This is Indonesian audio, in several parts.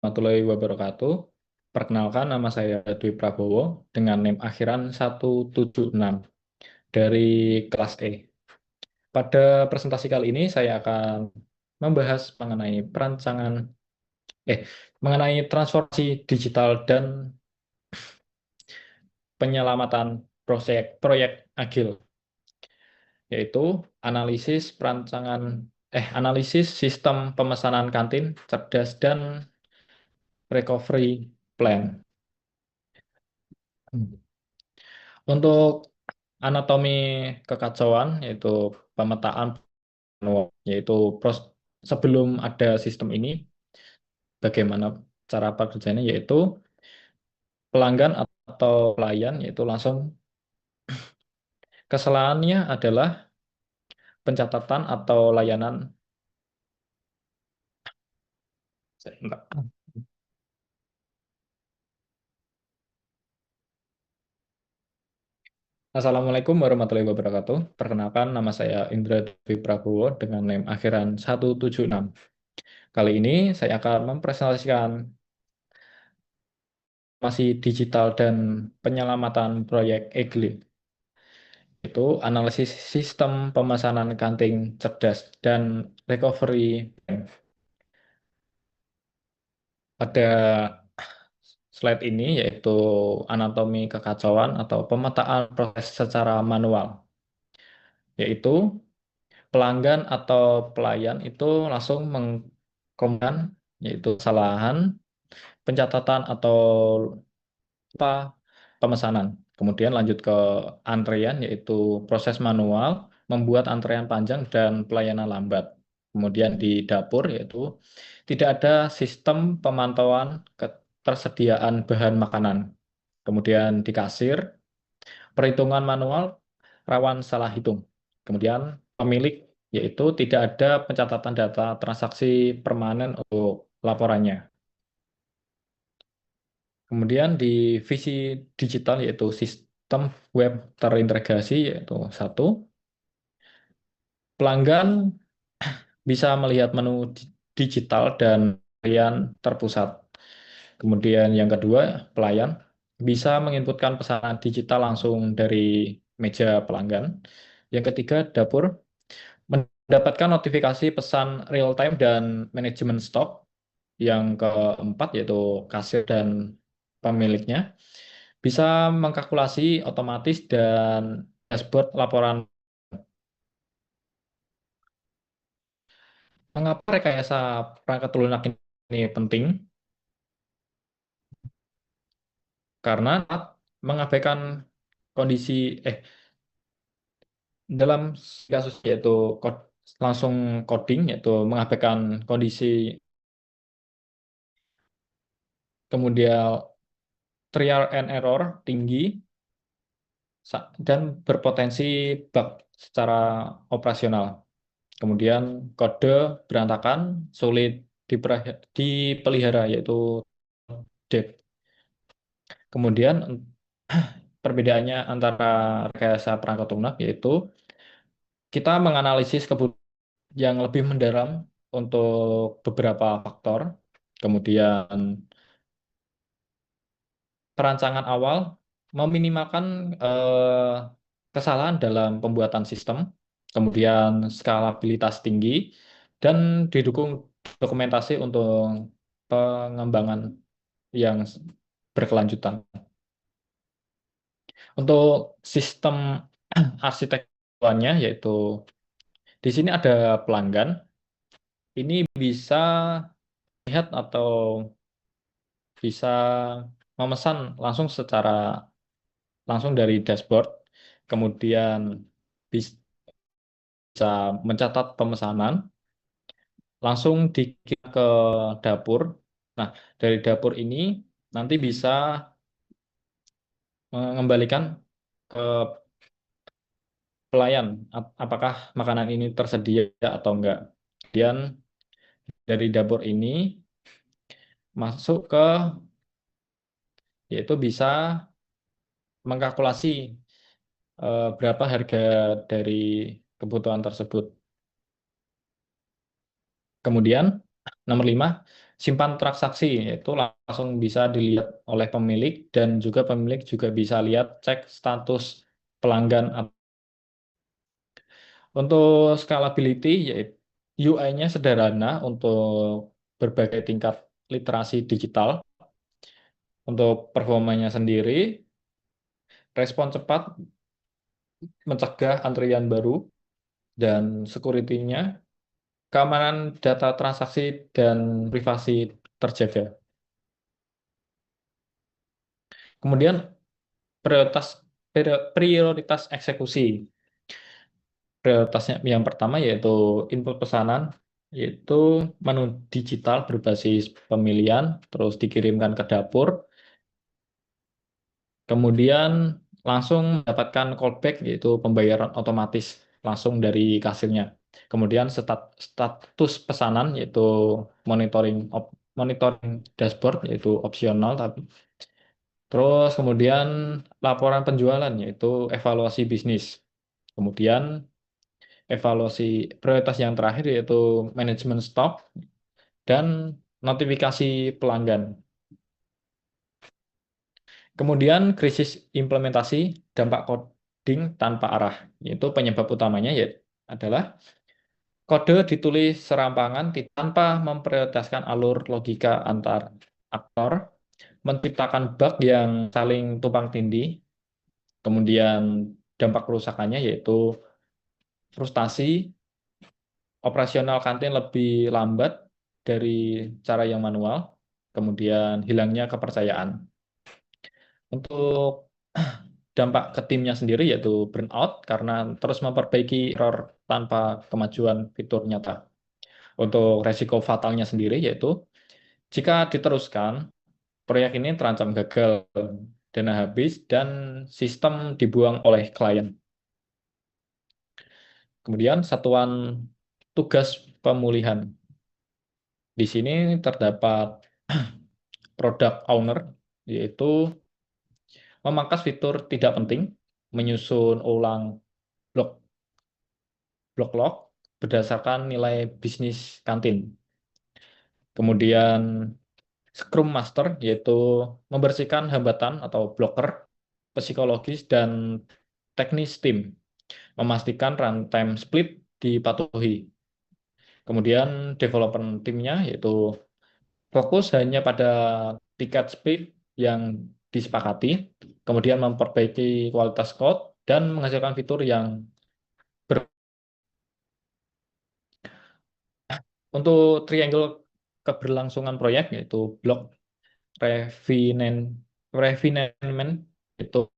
Warahmatullahi wabarakatuh. Perkenalkan, nama saya Dwi Prabowo dengan NIM akhiran 176 dari kelas E. Pada presentasi kali ini saya akan membahas mengenai transformasi digital dan penyelamatan proyek agil, yaitu analisis sistem pemesanan kantin cerdas dan recovery plan. Untuk anatomi kekacauan, yaitu pemetaan manual, yaitu sebelum ada sistem ini, bagaimana cara pekerjaannya, yaitu pelanggan atau klien, yaitu langsung kesalahannya adalah pencatatan atau layanan. Assalamualaikum warahmatullahi wabarakatuh. Perkenalkan, nama saya Indra Dwi Prabowo dengan NIM akhiran 176. Kali ini saya akan mempresentasikan masih digital dan penyelamatan proyek EGLI, itu analisis sistem pemesanan kanting cerdas dan recovery. Pada slide ini yaitu anatomi kekacauan atau pemetaan proses secara manual, yaitu pelanggan atau pelayan itu langsung mengkomenkan yaitu kesalahan pencatatan atau lupa pemesanan. Kemudian lanjut ke antrean, yaitu proses manual, membuat antrean panjang dan pelayanan lambat. Kemudian di dapur, yaitu tidak ada sistem pemantauan ketersediaan bahan makanan. Kemudian di kasir, perhitungan manual rawan salah hitung. Kemudian pemilik, yaitu tidak ada pencatatan data transaksi permanen untuk laporannya. Kemudian di visi digital, yaitu sistem web terintegrasi, yaitu satu, pelanggan bisa melihat menu digital dan pilihan terpusat. Kemudian yang kedua, pelayan bisa menginputkan pesanan digital langsung dari meja pelanggan. Yang ketiga, dapur mendapatkan notifikasi pesan real time dan manajemen stok. Yang keempat, yaitu kasir dan pemiliknya bisa mengkalkulasi otomatis dan dashboard laporan. Mengapa rekayasa perangkat lunak ini penting? Karena mengabaikan kondisi dalam kasus yaitu langsung coding, yaitu mengabaikan kondisi, kemudian trial and error tinggi dan berpotensi bug secara operasional. Kemudian kode berantakan, sulit dipelihara, yaitu dev. Kemudian perbedaannya antara rekayasa perangkat lunak, yaitu kita menganalisis kebutuhan yang lebih mendalam untuk beberapa faktor. Kemudian perancangan awal meminimalkan kesalahan dalam pembuatan sistem, kemudian skalabilitas tinggi, dan didukung dokumentasi untuk pengembangan yang berkelanjutan. Untuk sistem arsitekturnya, yaitu di sini ada pelanggan, ini bisa lihat atau bisa memesan langsung dari dashboard, kemudian bisa mencatat pemesanan, langsung dikirim ke dapur. Nah, dari dapur ini nanti bisa mengembalikan ke pelayan apakah makanan ini tersedia atau enggak. Kemudian dari dapur ini masuk ke, yaitu bisa mengkalkulasi berapa harga dari kebutuhan tersebut. Kemudian nomor 5, simpan transaksi, itu langsung bisa dilihat oleh pemilik dan juga pemilik juga bisa lihat cek status pelanggan. Untuk scalability, yaitu UI-nya sederhana untuk berbagai tingkat literasi digital. Untuk performanya sendiri, respon cepat mencegah antrian baru, dan security-nya, keamanan data transaksi dan privasi terjaga. Kemudian prioritas prioritas eksekusi. Prioritasnya yang pertama yaitu input pesanan, yaitu menu digital berbasis pemilihan, terus dikirimkan ke dapur, kemudian langsung mendapatkan callback yaitu pembayaran otomatis langsung dari kasirnya. Kemudian status pesanan yaitu monitoring dashboard yaitu opsional tapi terus kemudian laporan penjualan yaitu evaluasi bisnis. Kemudian evaluasi prioritas yang terakhir yaitu manajemen stok dan notifikasi pelanggan. Kemudian krisis implementasi dampak coding tanpa arah, yaitu penyebab utamanya ya adalah kode ditulis serampangan tanpa memprioritaskan alur logika antar aktor, menciptakan bug yang saling tumpang tindih, kemudian dampak kerusakannya yaitu frustasi, operasional kantin lebih lambat dari cara yang manual, kemudian hilangnya kepercayaan. Untuk dampak ke timnya sendiri yaitu burnout karena terus memperbaiki error tanpa kemajuan fitur nyata. Untuk resiko fatalnya sendiri yaitu jika diteruskan, proyek ini terancam gagal, dana habis, dan sistem dibuang oleh klien. Kemudian satuan tugas pemulihan. Di sini terdapat product owner, yaitu memangkas fitur tidak penting, menyusun ulang blok blok log berdasarkan nilai bisnis kantin. Kemudian Scrum Master yaitu membersihkan hambatan atau blocker psikologis dan teknis tim, memastikan runtime split dipatuhi. Kemudian development timnya yaitu fokus hanya pada tiket split yang disepakati, kemudian memperbaiki kualitas code dan menghasilkan fitur yang untuk triangle keberlangsungan proyek yaitu blok refinement refinement itu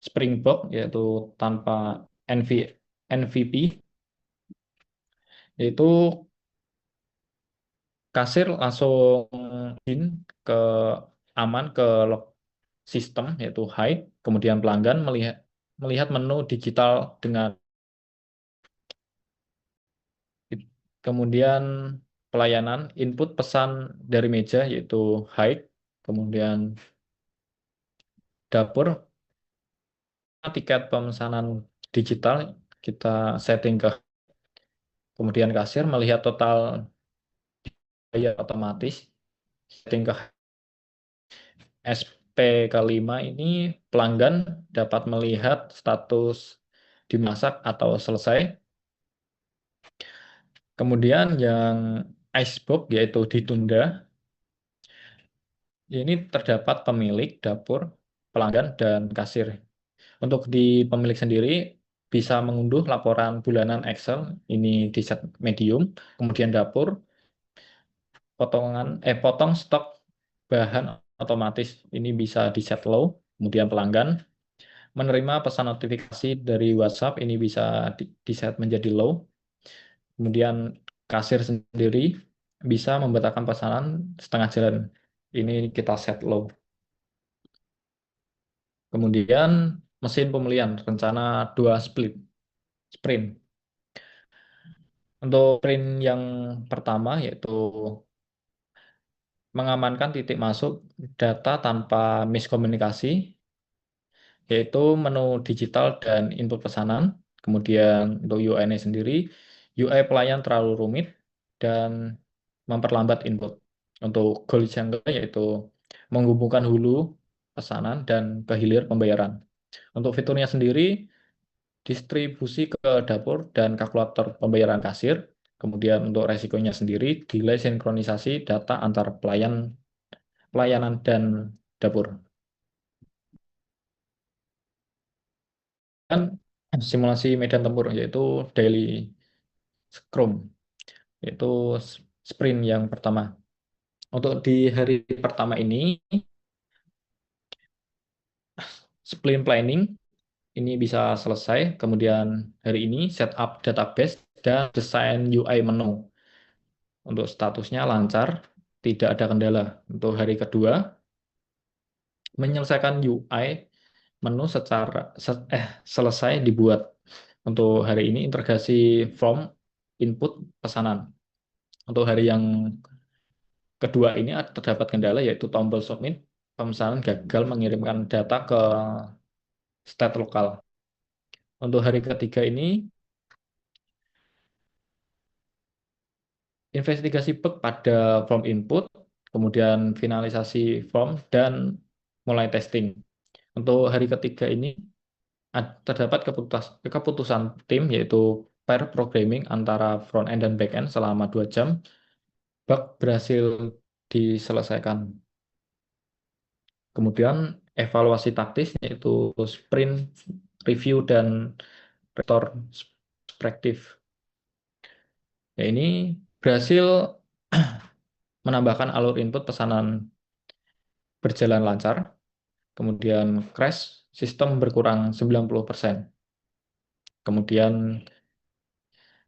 Springbok yaitu tanpa NV, NVP yaitu kasir langsung in ke aman ke log sistem yaitu hide, kemudian pelanggan melihat melihat menu digital dengan kemudian pelayanan input pesan dari meja yaitu hide, kemudian dapur tiket pemesanan digital kita setting ke kemudian kasir melihat total biaya otomatis setting ke SP kelima ini pelanggan dapat melihat status dimasak atau selesai. Kemudian yang icebox yaitu ditunda. Ini terdapat pemilik, dapur, pelanggan, dan kasir. Untuk di pemilik sendiri bisa mengunduh laporan bulanan Excel, ini di set medium, kemudian dapur, potong stok bahan otomatis, ini bisa di set low, kemudian pelanggan, menerima pesan notifikasi dari WhatsApp, ini bisa di set menjadi low, kemudian kasir sendiri bisa membatalkan pesanan setengah jalan, ini kita set low. Kemudian mesin pemulihan rencana 2 sprint. Untuk sprint yang pertama yaitu mengamankan titik masuk data tanpa miskomunikasi, yaitu menu digital dan input pesanan. Kemudian untuk UI-nya sendiri, UI pelayan terlalu rumit dan memperlambat input. Untuk goals yang kedua yaitu menghubungkan hulu pesanan dan ke hilir pembayaran. Untuk fiturnya sendiri, distribusi ke dapur dan kalkulator pembayaran kasir. Kemudian untuk resikonya sendiri, delay sinkronisasi data antar pelayanan dan dapur. Dan simulasi medan tempur yaitu daily scrum, yaitu sprint yang pertama. Untuk di hari pertama ini, sprint planning ini bisa selesai. Kemudian hari ini setup database dan desain UI menu. Untuk statusnya lancar, tidak ada kendala. Untuk hari kedua, menyelesaikan UI menu selesai dibuat. Untuk hari ini integrasi form input pesanan. Untuk hari yang kedua ini terdapat kendala yaitu tombol submit pemesanan gagal mengirimkan data ke state lokal. Untuk hari ketiga ini investigasi bug pada form input, kemudian finalisasi form dan mulai testing. Untuk hari ketiga ini terdapat keputusan tim yaitu pair programming antara front end dan back end selama 2 jam. Bug berhasil diselesaikan. Kemudian evaluasi taktis yaitu sprint review dan retrospektif. Ya, ini berhasil menambahkan alur input pesanan berjalan lancar, kemudian crash sistem berkurang 90%. Kemudian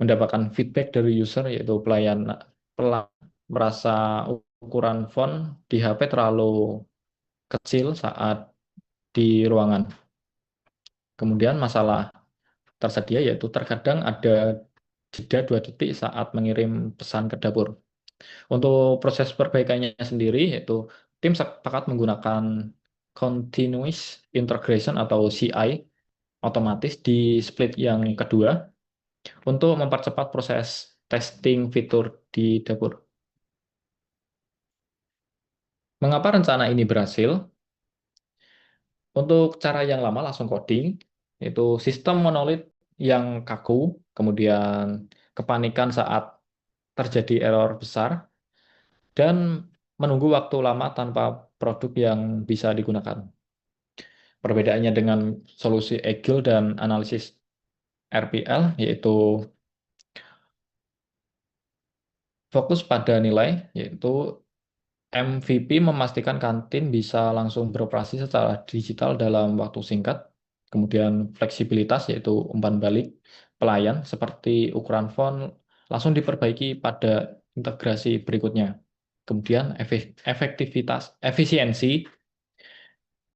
mendapatkan feedback dari user yaitu pelanggan merasa ukuran font di HP terlalu kecil saat di ruangan. Kemudian masalah tersedia yaitu terkadang ada jeda 2 detik saat mengirim pesan ke dapur. Untuk proses perbaikannya sendiri yaitu tim sepakat menggunakan continuous integration atau CI otomatis di split yang kedua untuk mempercepat proses testing fitur di dapur. Mengapa rencana ini berhasil? Untuk cara yang lama langsung coding, yaitu sistem monolit yang kaku, kemudian kepanikan saat terjadi error besar, dan menunggu waktu lama tanpa produk yang bisa digunakan. Perbedaannya dengan solusi Agile dan analisis RPL, yaitu fokus pada nilai, yaitu MVP memastikan kantin bisa langsung beroperasi secara digital dalam waktu singkat. Kemudian fleksibilitas yaitu umpan balik pelayan seperti ukuran font langsung diperbaiki pada integrasi berikutnya. Kemudian efisiensi